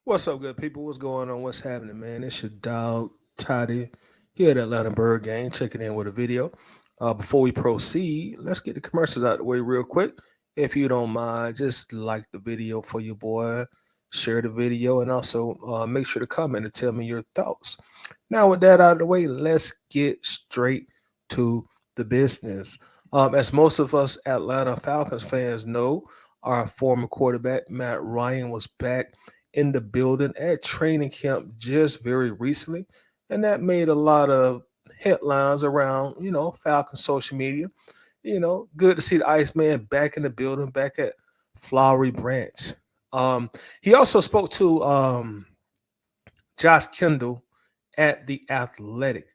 What's up, good people? What's going on? What's happening, man? It's your dog, Toddy, here at Atlanta Bird Gang, checking in with a video. Before we proceed, let's get the commercials out of the way real quick. If you don't mind, just like the video for your boy, share the video, and also make sure to comment and tell me your thoughts. Now, with that out of the way, let's get straight to the business. As most of us Atlanta Falcons fans know, our former quarterback, Matt Ryan, was back in the building at training camp just very recently. And that made a lot of headlines around, Falcon social media. Good to see the Iceman back in the building, back at Flowery Branch. Um, he also spoke to Josh Kendall at the Athletic,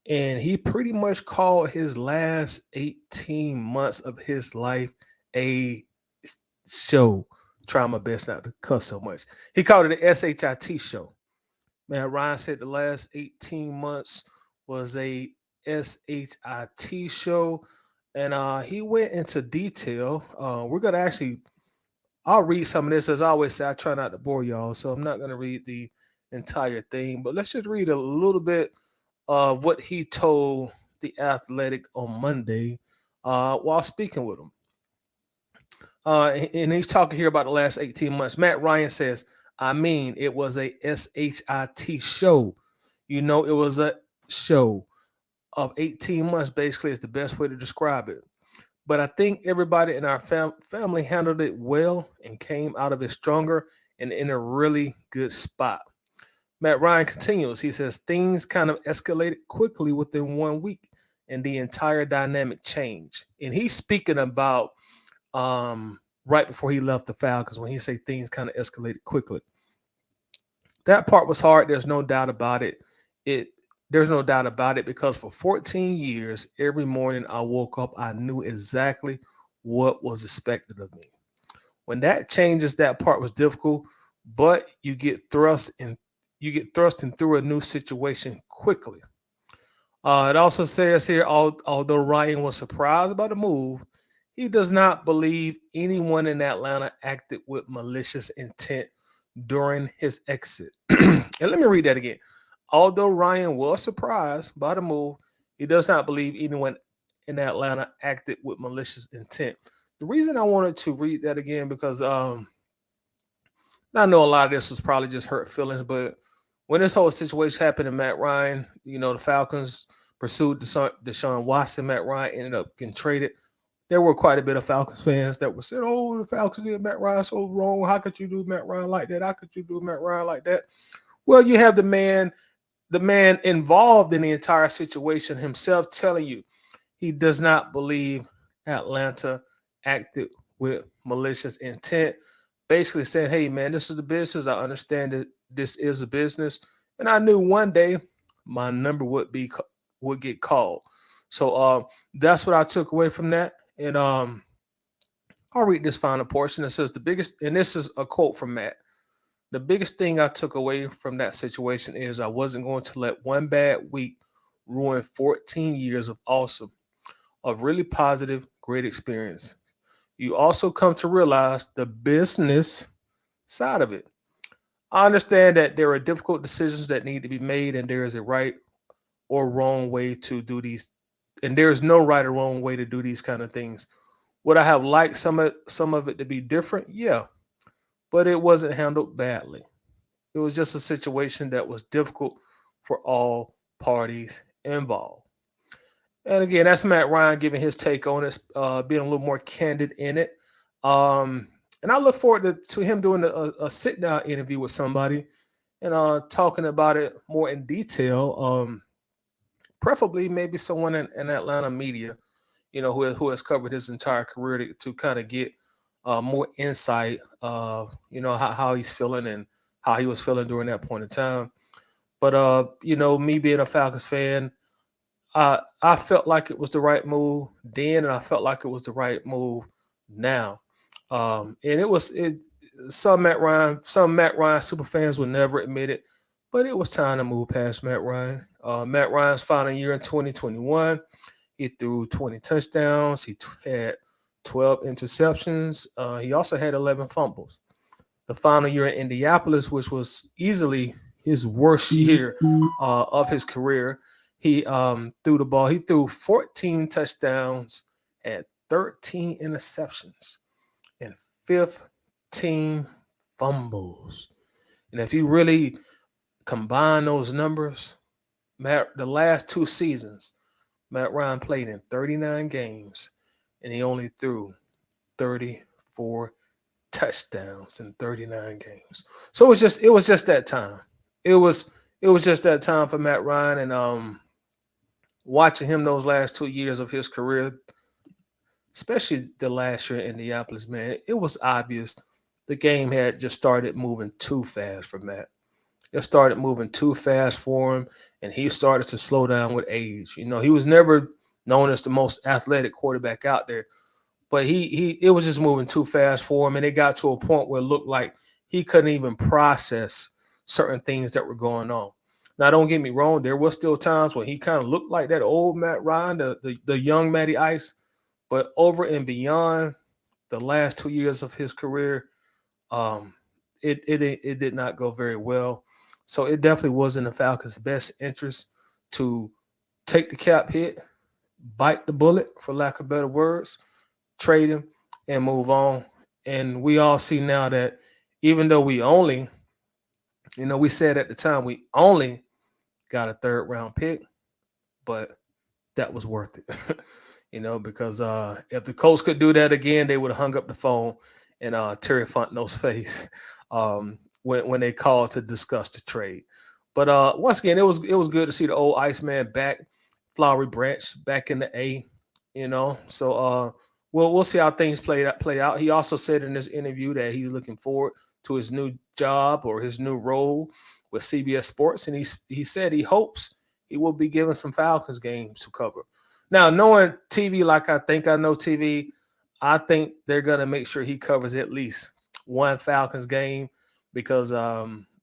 and he pretty much called his last 18 months of his life a show. Try my best not to cuss so much. He called it a SHIT show. Man, Ryan said the last 18 months was a SHIT show. And he went into detail. We're going to actually, I'll read some of this. As I always say, I try not to bore y'all. So I'm not going to read the entire thing. But let's just read a little bit of what he told the Athletic on Monday while speaking with him. And he's talking here about the last 18 months. Matt Ryan says, I mean, it was a SHIT show. It was a show of 18 months, basically, is the best way to describe it. But I think everybody in our family handled it well and came out of it stronger and in a really good spot. Matt Ryan continues. He says, things kind of escalated quickly within 1 week and the entire dynamic changed. And he's speaking about right before he left the Falcons when he say things kind of escalated quickly. That part was hard. There's no doubt about it. There's no doubt about it because for 14 years, every morning I woke up, I knew exactly what was expected of me. When that changes, that part was difficult, but you get thrusting through a new situation quickly. It also says here, although Ryan was surprised by the move, he does not believe anyone in Atlanta acted with malicious intent during his exit. And let me read that again. Although Ryan was surprised by the move, he does not believe anyone in Atlanta acted with malicious intent. The reason I wanted to read that again because I know a lot of this was probably just hurt feelings, but when this whole situation happened to Matt Ryan, the Falcons pursued Deshaun Watson. Matt Ryan ended up getting traded. There were quite a bit of Falcons fans that were saying, "Oh, the Falcons did Matt Ryan so wrong. How could you do Matt Ryan like that? How could you do Matt Ryan like that?" Well, you have the man involved in the entire situation himself telling you he does not believe Atlanta acted with malicious intent. Basically saying, "Hey, man, this is the business. I understand that this is a business, and I knew one day my number would get called." So that's what I took away from that. And I'll read this final portion. It says the biggest, and this is a quote from Matt. The biggest thing I took away from that situation is I wasn't going to let one bad week ruin 14 years of awesome, of really positive, great experience. You also come to realize the business side of it. I understand that there are difficult decisions that need to be made, and there is a right or wrong way to do these, and there is no right or wrong way to do these kind of things. Would I have liked some of it to be different? Yeah, but it wasn't handled badly. It was just a situation that was difficult for all parties involved. And again, that's Matt Ryan giving his take on it, being a little more candid in it. And I look forward to him doing a sit down interview with somebody and talking about it more in detail. Preferably maybe someone in Atlanta media, who has covered his entire career to kind of get more insight of how he's feeling and how he was feeling during that point in time. But me being a Falcons fan, I felt like it was the right move then, and I felt like it was the right move now. And it was it. Some Matt Ryan super fans will never admit it, but it was time to move past Matt Ryan. Matt Ryan's final year in 2021, he threw 20 touchdowns. Had 12 interceptions. He also had 11 fumbles. The the final year in Indianapolis, which was easily his worst year of his career. He threw the ball. He threw 14 touchdowns, had 13 interceptions, and 15 fumbles. And if you really combine those numbers, the last 2 seasons, Matt Ryan played in 39 games, and he only threw 34 touchdowns in 39 games. So it was just that time. It was it was just that time for Matt Ryan, and watching him those last 2 years of his career, especially the last year in Indianapolis, man, it was obvious the game had just started moving too fast for Matt. It started moving too fast for him, and he started to slow down with age. He was never known as the most athletic quarterback out there, but he it was just moving too fast for him, and it got to a point where it looked like he couldn't even process certain things that were going on. Now, don't get me wrong, there was still times when he kind of looked like that old Matt Ryan, the young Matty Ice, but over and beyond the last 2 years of his career, um, it did not go very well. So it definitely was in the Falcons' best interest to take the cap hit, bite the bullet, for lack of better words, trade him, and move on. And we all see now that even though we said at the time we only got a third round pick, but that was worth it. Because if the Colts could do that again, they would have hung up the phone in Terry Fontenot's face when they called to discuss the trade. But once again, it was good to see the old Iceman back, Flowery Branch back in the A. So we'll see how things play out. He also said in this interview that he's looking forward to his new job or his new role with CBS Sports, and he said he hopes he will be given some Falcons games to cover. Now, knowing TV like I think I know TV, I think they're gonna make sure he covers at least one Falcons game because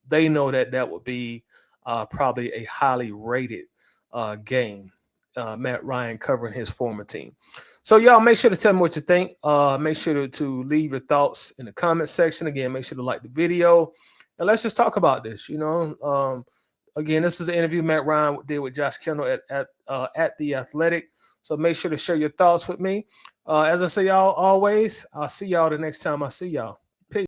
they know that would be probably a highly rated game. Matt Ryan covering his former team. So y'all make sure to tell me what you think. Make sure to leave your thoughts in the comment section. Again, make sure to like the video, and let's just talk about this. Again, this is the interview Matt Ryan did with Josh Kendall at the Athletic. So make sure to share your thoughts with me. As I say, y'all always, I'll see y'all the next time I see y'all.